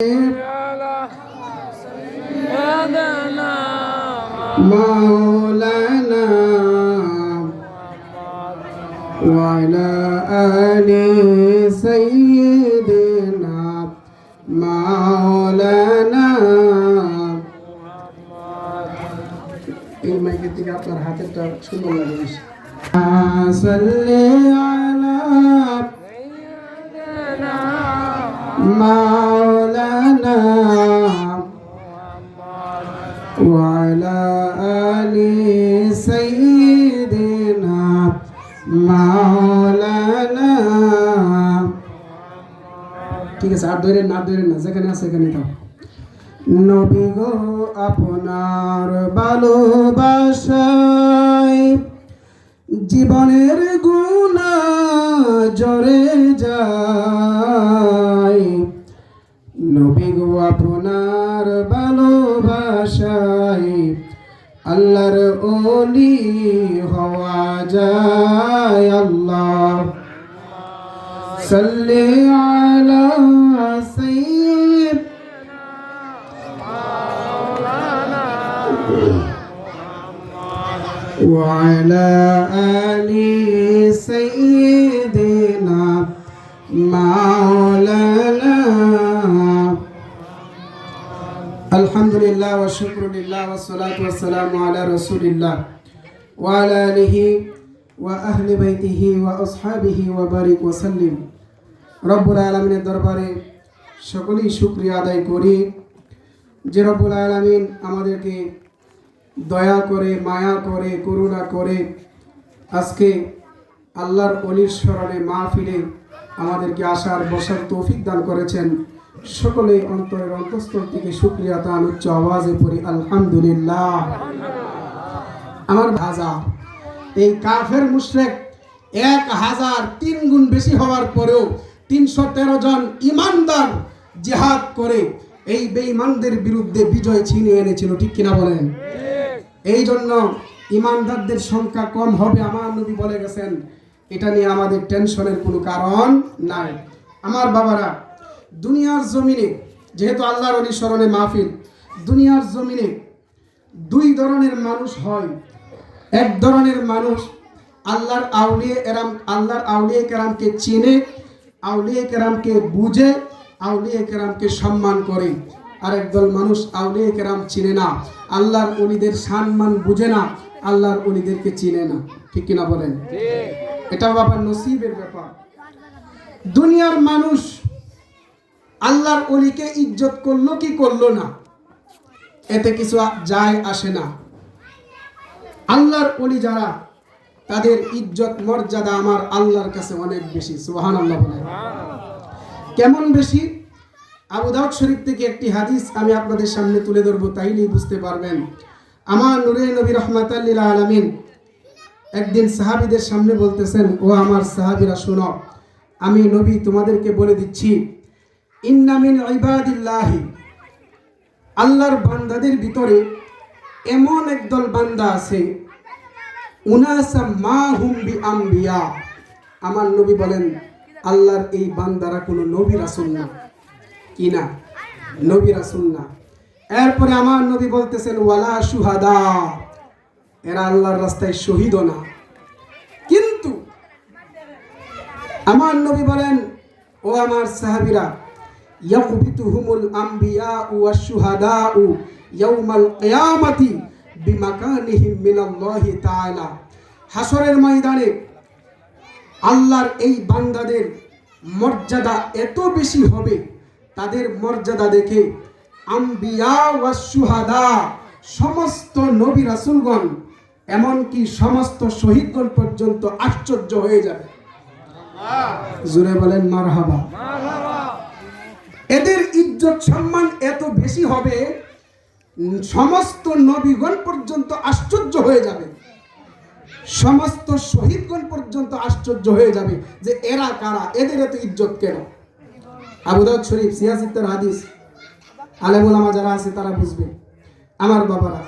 مولانا وعلى آل سيدنا مولانا এই মাইকের দিকে আপনার হাতেরটা সুন্দর লাগে সাল্লি আলা مولانا وعلى آل سيدنا مولانا ঠিক আছে আর ধরে না যেখানে আছে সেখানে থাক নবী গো আপনার ভালোবাসায় জীবনের গুনাহ ঝরে যায় নবী গো আপনার ভালোবাসায় আল্লাহর ওলি হওয়া যায় আল্লাহ সাল্লি আলা وعلى آل سيدنا مولانا الحمد لله والشكر لله والصلاة والسلام على رسول الله وعلى آله وأهل بيته وأصحابه وبارك وسلم رب العالمين দরবারে সকলেই শুকরিয়া আদায় করি যে রব্বুল আলামিন আমাদেরকে দয়া করে মায়া করে করুণা করে আজকে আল্লাহর ওলির স্মরণে মাহফিলে আমাদেরকে আসার বসার তৌফিক দান করেছেন সকলে অন্তরের অন্তঃস্থল থেকে শুকরিয়া তান উচ্চ আওয়াজে পড়ি আলহামদুলিল্লাহ আমার ভাজা এই কাফের মুশরিক 1003 গুণ বেশি হওয়ার পরেও 313 জন ঈমানদার জিহাদ করে এই বেঈমানদের বিরুদ্ধে বিজয় ছিনিয়ে এনেছিল ঠিক কিনা বলেন এই জন্য ঈমানদারদের সংখ্যা কম হবে আমার নবী বলে গেছেন এটা নিয়ে আমাদের টেনশনের কোনো কারণ নাই আমার বাবারা দুনিয়ার জমিনে যেহেতু আল্লাহর ওলি স্মরণে মাহফিল দুনিয়ার জমিনে দুই ধরনের মানুষ হয় এক ধরনের মানুষ আল্লাহর আউলিয়া কেরামকে চিনে আউলিয়া কেরামকে বুঝে আউলিয়া কেরামকে সম্মান করে আরেক দল মানুষ আউলিয়া কেরাম চিনে না আল্লাহর ওলিদের সম্মান বুঝে না আল্লাহর ওলিদেরকে চিনে না ঠিক কিনা বলেন এটা বাবা নসিবের ব্যাপার দুনিয়ার মানুষ আল্লাহর ওলিকে ইজ্জত করলো কি করলো না এতে কিছু যায় আসে না আল্লাহর ওলি যারা তাদের ইজ্জত মর্যাদা আমার আল্লাহর কাছে অনেক বেশি সুবহানাল্লাহ বলেন কেমন বেশি আবু দাউদ শরীফ থেকে একটি হাদিস আমি আপনাদের সামনে তুলে ধরবো তাইলেই বুঝতে পারবেন আমার নূরে নবী রাহমাতাল লিল আলামিন একদিন সাহাবীদের সামনে বলতেছেন ও আমার সাহাবীরা শোনো আমি নবী তোমাদেরকে বলে দিচ্ছি ইন্না মিন ইবাদিল্লাহি আল্লাহর বান্দাদের ভিতরে এমন একদল বান্দা আছে উনাসা মা হুম বি আম্বিয়া আমার নবী বলেন আল্লাহর এই বান্দারা কোনো নবী রাসূল না কি না নবী রাসূল না এরপরে আমার নবী বলতেছেন ওয়ালা শুহাদা এরা আল্লাহর রাস্তায় শহীদও না কিন্তু আমার নবী বলেন ও আমার সাহাবীরা ইয়াকবিতুহুমুল আম্বিয়া ওয়াশ শুহাদাউ ইয়াউমাল কিয়ামাতি বিমাকানিহিম মিনাল্লাহি তাআলা হাসরের ময়দানে আল্লাহর এই বান্দাদের মর্যাদা এত বেশি হবে তাদের মর্যাদা দেখে আম্বিয়া ওয়াশ শুহাদা সমস্ত নবী রাসূলগণ এমনকি সমস্ত শহীদগণ পর্যন্ত আশ্চর্য হয়ে যাবে জোরে বলেন মারহাবা এদের ইজ্জত সম্মান এত বেশি হবে সমস্ত নবীগণ পর্যন্ত আশ্চর্য হয়ে যাবে সমস্ত শহীদগণ পর্যন্ত আশ্চর্য হয়ে যাবে যে এরা কারা এদের এত ইজ্জত কেন আবু দাউদ শরীফ সিয়াসিত্তের হাদিস আলেম ওলামা যারা আছে তারা বুঝবে আমার বাবারা